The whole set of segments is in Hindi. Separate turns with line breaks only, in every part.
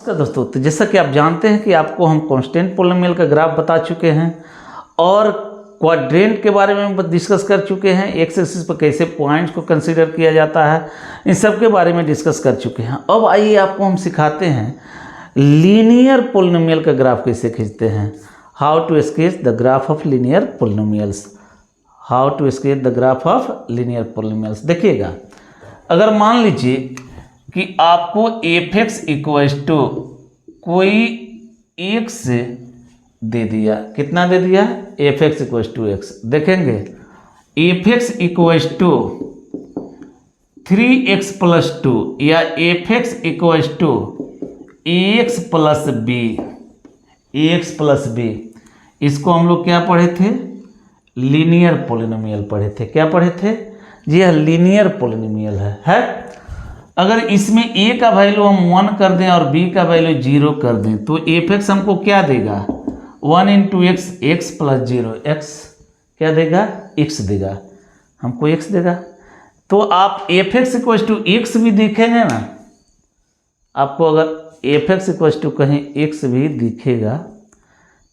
तो दोस्तों, तो जैसा कि आप जानते हैं कि आपको हम कांस्टेंट पॉलिनोमियल का ग्राफ बता चुके हैं और क्वाड्रेंट के बारे में डिस्कस कर चुके हैं। एक्स एक्सिस पर कैसे पॉइंट्स को कंसीडर किया जाता है, इन सब के बारे में डिस्कस कर चुके हैं। अब आइए आपको हम सिखाते हैं लीनियर पॉलिनोमियल का ग्राफ कैसे खींचते हैं। How to sketch the graph of linear polynomials. How to sketch the graph of linear polynomials. देखिएगा, अगर मान लीजिए कि आपको एफ एक्स इक्वल्स टू कोई एक से दे दिया, कितना दे दिया, F X equals to X. देखेंगे F X equals to 3x plus 2 या F X equals to ax plus B, ax plus B, इसको हम लोग क्या पढ़े थे, लीनियर पॉलिनोमियल पढ़े थे। क्या पढ़े थे जी, यह लीनियर पॉलिनोमियल है। अगर इसमें a का वैल्यू हम 1 कर दें और b का वैल्यू 0 कर दें तो एफ एक्स हमको क्या देगा, 1 into x, x plus 0, x क्या देगा, x देगा, हमको x देगा। तो आप f x equal to x भी दिखेंगे ना, आपको अगर एफ एक्स इक्वल टू कहीं x भी दिखेगा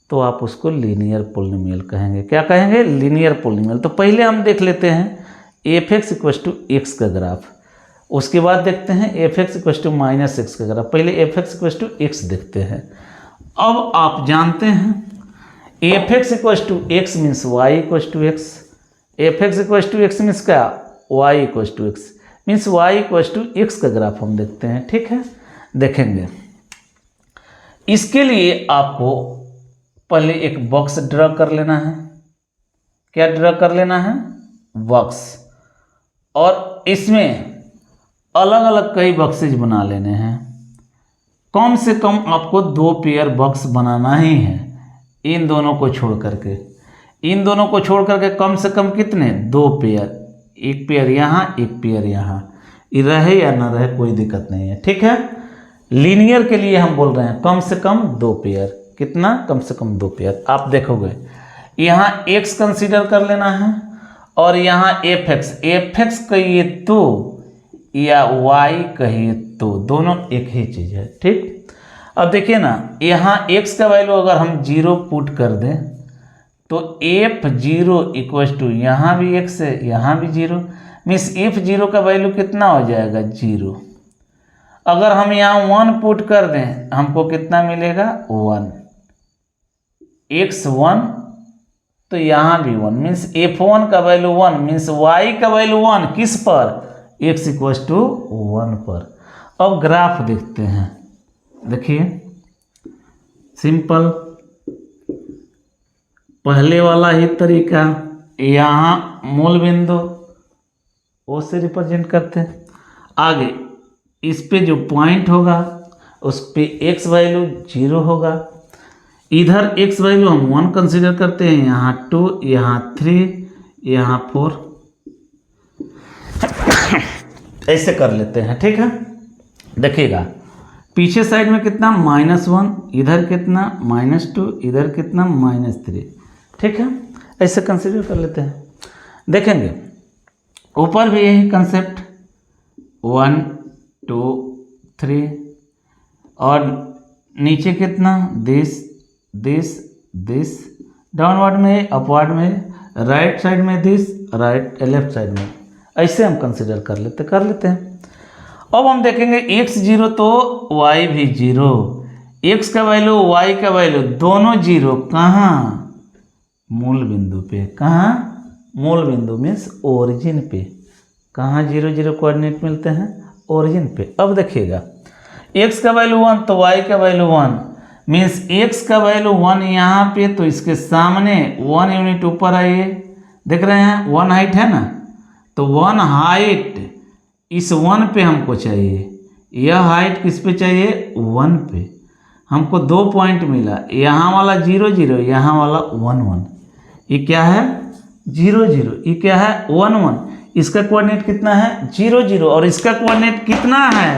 तो आप उसको लीनियर पॉलिनोमियल कहेंगे। क्या कहेंगे, लीनियर पॉलिनोमियल। तो पहले हम देख लेते हैं F x equal to x का ग्राफ, उसके बाद देखते हैं F x equal to minus x का ग्राफ। पहले F x equal to X देखते हैं। अब आप जानते हैं F x equal to x means Y equal to X, F x equal to x means क्या, Y equal to x means Y equal to x का ग्राफ हम देखते हैं। ठीक है, देखेंगे। इसके लिए आपको पहले एक बॉक्स ड्रा कर लेना है। क्या ड्रा कर लेना है, बॉक्स, और इसमें अलग अलग कई बॉक्सेज बना लेने हैं। कम से कम आपको 2 पेयर बॉक्स बनाना ही है, इन दोनों को छोड़ करके। इन दोनों को छोड़ करके कम से कम कितने, 2 पेयर, एक पेयर यहाँ, एक पेयर यहाँ, ये रहे या ना रहे कोई दिक्कत नहीं है। ठीक है, लीनियर के लिए हम बोल रहे हैं कम से कम 2 पेयर। कितना, कम से कम 2 पेयर। आप देखोगे यहाँ x कंसीडर कर लेना है और यहाँ एफ एक्स कहिए तो या y कहिए तो, दोनों एक ही चीज़ है। ठीक, अब देखिए ना, यहाँ x का वैल्यू अगर हम 0 पुट कर दें तो f0 इक्वल टू यहाँ भी x है, यहाँ भी 0, मीन्स f0 का वैल्यू कितना हो जाएगा, 0। अगर हम यहाँ 1 पुट कर दें हमको कितना मिलेगा, 1, x1 तो यहाँ भी 1, मीन्स f1 का वैल्यू 1, मीन्स y का वैल्यू 1 किस पर, x इक्वल टू 1 पर। अब ग्राफ देखते हैं। देखिए सिंपल, पहले वाला ही तरीका, यहाँ मूल बिंदु ओ से रिप्रेजेंट करते हैं। आगे इस पे जो पॉइंट होगा उस पे x वैल्यू 0 होगा। इधर x वैल्यू हम 1 कंसीडर करते हैं, यहाँ 2, यहाँ 3, यहाँ 4, ऐसे कर लेते हैं। ठीक है, देखिएगा पीछे साइड में कितना, -1, इधर कितना, -2, इधर कितना, -3। ठीक है, ऐसे कंसीडर कर लेते हैं। देखेंगे ऊपर भी यही कंसेप्ट, 1 2 3, और नीचे कितना, दिस, डाउनवर्ड में, अपवर्ड में, राइट साइड में दिस, राइट लेफ्ट साइड में, ऐसे हम कंसीडर कर लेते हैं। अब हम देखेंगे x0 तो y भी 0, x का वैल्यू y का वैल्यू दोनों 0, कहाँ, मूल बिंदु पे। कहाँ, मूल बिंदु मीन्स ओरिजिन पे। कहाँ 0 0 कोऑर्डिनेट मिलते हैं, ओरिजिन पे। अब देखिएगा x का वैल्यू 1 तो y का वैल्यू 1, मीन्स x का वैल्यू 1 यहाँ पे, तो इसके सामने 1 यूनिट ऊपर आइए, देख रहे हैं 1 हाइट है ना, तो 1 हाइट इस 1 पे हमको चाहिए। यह हाइट किस पे चाहिए, 1 पे। हमको 2 पॉइंट मिला, यहाँ वाला 0 0, यहाँ वाला 1 1। ये क्या है, 0 0, ये क्या है, 1 1। इसका कोऑर्डिनेट कितना है, 0 0, और इसका कोऑर्डिनेट कितना है,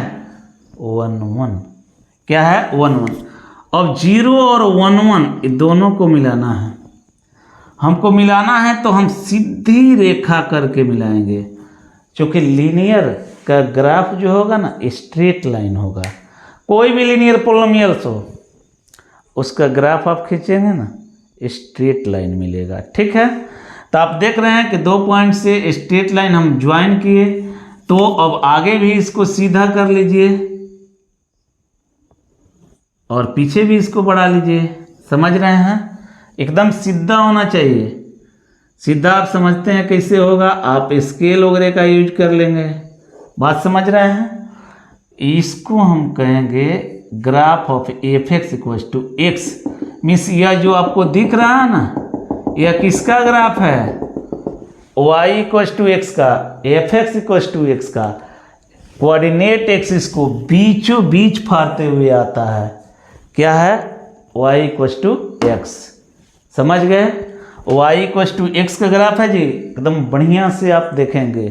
1 1। क्या है, 1 1। अब 0 और 1 1 ये दोनों को मिलाना है। हमको मिलाना है तो हम सीधी रेखा करके मिलाएंगे, क्योंकि लीनियर का ग्राफ जो होगा ना स्ट्रेट लाइन होगा, कोई भी लीनियर पॉलिनोमियल्स हो उसका ग्राफ आप खींचेंगे ना, स्ट्रेट लाइन मिलेगा। ठीक है, तो आप देख रहे हैं कि 2 पॉइंट से स्ट्रेट लाइन हम ज्वाइन किए, तो अब आगे भी इसको सीधा कर लीजिए और पीछे भी इसको बढ़ा लीजिए। समझ रहे हैं, एकदम सीधा होना चाहिए। सीधा आप समझते हैं कैसे होगा, आप स्केल वगैरह का यूज कर लेंगे। बात समझ रहे हैं, इसको हम कहेंगे graph of f x equal to x. Means यह जो आपको दिख रहा है ना, यह किसका ग्राफ है, y इक्वल टू एक्स का, f x equal to x का। कोऑर्डिनेट एक्सिस को बीचों बीच फाड़ते हुए आता है, क्या है, y इक्वल टू एक्स। समझ गए, y इक्वल टू एक्स का ग्राफ है जी, एकदम बढ़िया से आप देखेंगे।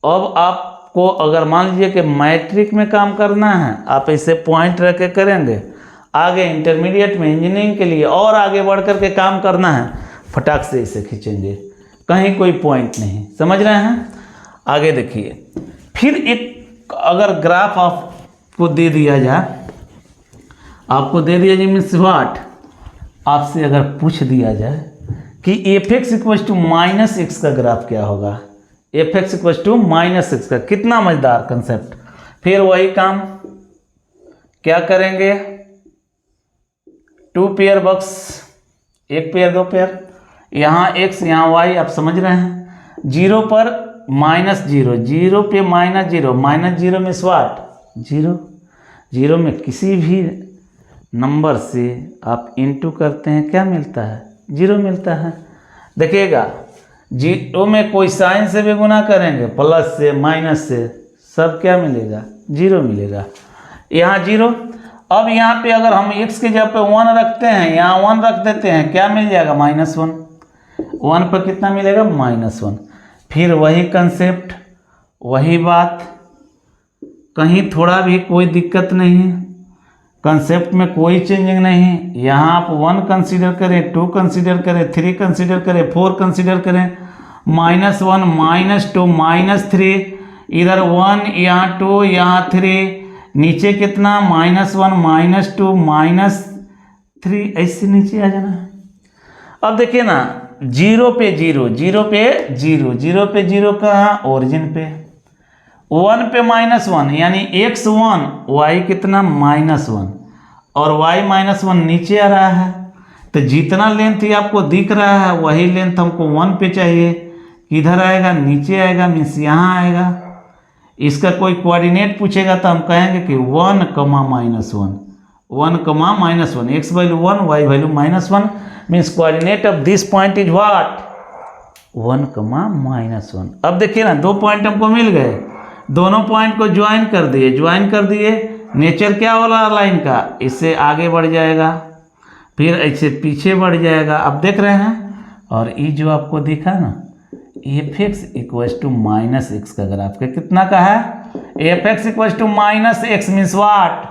अब आपको अगर मान लीजिए कि मैट्रिक में काम करना है, आप ऐसे पॉइंट रख के करेंगे, आगे इंटरमीडिएट में इंजीनियरिंग के लिए और आगे बढ़ कर के काम करना है, फटाक से इसे खींचेंगे, कहीं कोई पॉइंट नहीं। समझ रहे हैं, आगे देखिए। फिर एक अगर ग्राफ आपको दे दिया जाए, आपको दे दिया जाए मीन्स व्हाट, आपसे अगर पूछ दिया जाए कि f x equal to minus x का ग्राफ क्या होगा, f x equal to minus x का, कितना मजेदार कंसेप्ट। फिर वही काम क्या करेंगे, 2 पेयर बॉक्स, 1 पेयर 2 पेयर, यहाँ x यहाँ y, आप समझ रहे हैं। 0 पर -0, 0 पे -0, -0 में स्वाट 0, 0 में किसी भी नंबर से आप इनटू करते हैं, क्या मिलता है, 0 मिलता है। देखिएगा 0 में कोई साइन से भी गुना करेंगे, प्लस से माइनस से, सब क्या मिलेगा, 0 मिलेगा। यहाँ 0। अब यहाँ पे अगर हम x के जगह पे 1 रखते हैं, यहाँ 1 रख देते हैं, क्या मिल जाएगा, -1। 1 पर कितना मिलेगा, -1। फिर वही कंसेप्ट, वही बात, कहीं थोड़ा भी कोई दिक्कत नहीं है, कंसेप्ट में कोई चेंजिंग नहीं। यहाँ आप 1 कंसीडर करें, 2 कंसीडर करें, 3 कंसीडर करें, 4 कंसीडर करें, -1, -2, -3, इधर 1, यहाँ 2, यहाँ 3, नीचे कितना, -1, -2, -3, ऐसे नीचे आ जाना। अब देखिए ना, 0 पे 0, 0 पे 0, 0 पे 0 कहाँ, ओरिजिन पे। 1 पे -1 यानी x1, y कितना, -1, और y -1 नीचे आ रहा है, तो जितना लेंथ ही आपको दिख रहा है वही लेंथ हमको 1 पे चाहिए। किधर आएगा, नीचे आएगा, मीन्स यहाँ आएगा। इसका कोई कोऑर्डिनेट पूछेगा तो हम कहेंगे कि 1, -1, 1, -1, x value 1, y value -1, means coordinate of this point is what, 1, -1। अब देखिए ना, 2 पॉइंट हमको मिल गए, दोनों पॉइंट को ज्वाइन कर दिए, नेचर क्या वाला लाइन का, इससे आगे बढ़ जाएगा, फिर ऐसे पीछे बढ़ जाएगा। अब देख रहे हैं, और ये जो आपको दिखा ना, f x equal to -x का ग्राफ का कितना का है, f x equal to -x means what,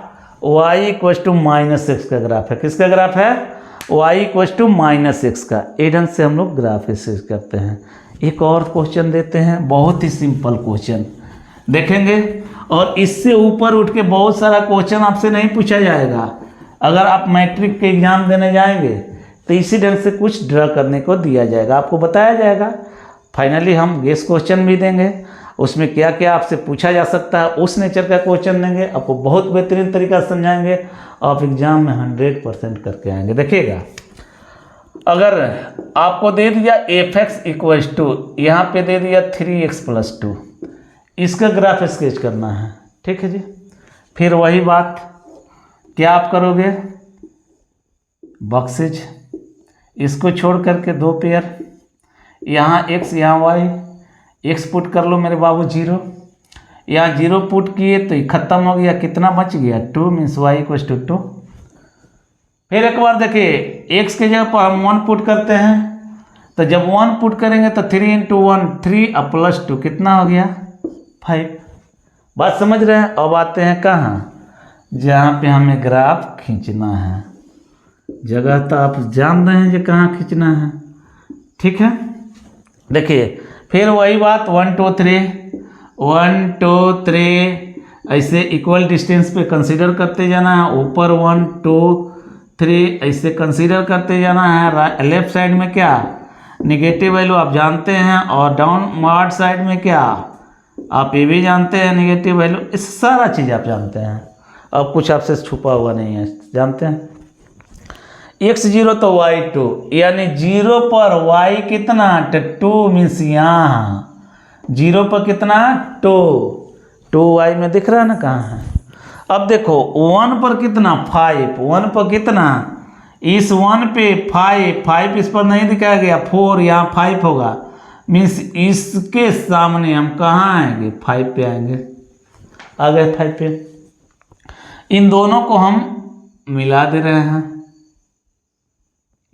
y equal to -x का ग्राफ है। किसका ग्राफ है, y इक्वल टू -x का। ये ढंग से हम लोग ग्राफ ऐसे करते हैं। एक और क्वेश्चन देते हैं, बहुत ही सिंपल क्वेश्चन देखेंगे, और इससे ऊपर उठ के बहुत सारा क्वेश्चन आपसे नहीं पूछा जाएगा। अगर आप मैट्रिक के एग्जाम देने जाएंगे तो इसी ढंग से कुछ ड्रा करने को दिया जाएगा, आपको बताया जाएगा। फाइनली हम गेस क्वेश्चन भी देंगे, उसमें क्या क्या आपसे पूछा जा सकता है उस नेचर का क्वेश्चन देंगे, आपको बहुत बेहतरीन तरीका से समझाएंगे, आप एग्जाम में 100% करके आएंगे। देखिएगा, अगर आपको दे दिया एफ एक्स इक्वल टू, यहाँ पे दे दिया 3x + 2, इसका ग्राफ स्केच करना है, ठीक है जी। फिर वही बात, क्या आप करोगे, बॉक्सेज, इसको छोड़ करके 2 पेयर, यहाँ x यहाँ y, x पुट कर लो मेरे बाबू 0, यहाँ 0 पुट किए तो ये खत्म हो गया, कितना बच गया, 2 मीन्स y इक्वल टू 2। फिर एक बार देखिए, x के जगह पर हम 1 पुट करते हैं, तो जब 1 पुट करेंगे तो 3 × 1 3 + 2 कितना हो गया, 5। बात समझ रहे हैं। अब आते हैं कहाँ, जहाँ पे हमें ग्राफ खींचना है, जगह तो आप जान रहे हैं जो कहाँ खींचना है, ठीक है। देखिए, फिर वही बात, 1 2 3, 1 2 3, ऐसे इक्वल डिस्टेंस पे कंसीडर करते जाना है, ऊपर 1 2 3 ऐसे कंसीडर करते जाना है। लेफ्ट साइड में क्या निगेटिव वैल्यू आप जानते हैं, और डाउनवर्ड साइड में क्या आप ये भी जानते हैं निगेटिव वैल्यू, इस सारा चीज़ आप जानते हैं। अब कुछ आपसे छुपा हुआ नहीं है, जानते हैं। x0 तो y2, यानी 0 पर y कितना 2 मीन्स यहाँ 0 पर कितना 2 y में दिख रहा है ना कहाँ है। अब देखो 1 पर कितना 5, 1 पर कितना, इस 1 पे 5 इस पर नहीं दिखाया गया, 4 यहाँ 5 होगा, मीन्स इसके सामने हम कहाँ आएंगे 5 पे आएंगे, आ गए 5 पे। इन दोनों को हम मिला दे रहे हैं,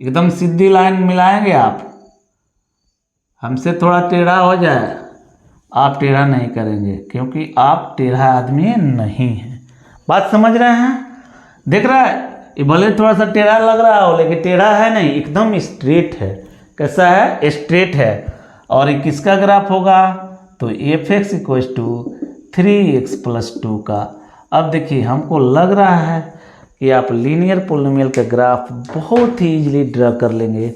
एकदम सीधी लाइन मिलाएंगे आप, हमसे थोड़ा टेढ़ा हो जाए आप टेढ़ा नहीं करेंगे, क्योंकि आप टेढ़ा आदमी नहीं हैं। बात समझ रहे हैं? देख रहा है, ये भले थोड़ा सा टेढ़ा लग रहा हो लेकिन टेढ़ा है नहीं, एकदम स्ट्रेट है। कैसा है? स्ट्रेट है। और ये किसका ग्राफ होगा? तो f(x = 3x + 2 का। अब देखिए हमको लग रहा है कि आप लीनियर पॉलिनोमियल का ग्राफ बहुत ही इजीली ड्रा कर लेंगे।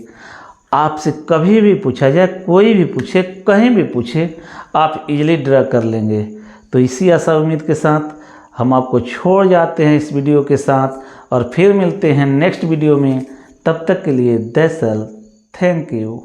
आपसे कभी भी पूछा जाए, कोई भी पूछे, कहीं भी पूछे, आप इजीली ड्रा कर लेंगे। तो इसी आशा उम्मीद के साथ हम आपको छोड़ जाते हैं इस वीडियो के साथ, और फिर मिलते हैं नेक्स्ट वीडियो में। तब तक के लिए दैट्स ऑल, थैंक यू।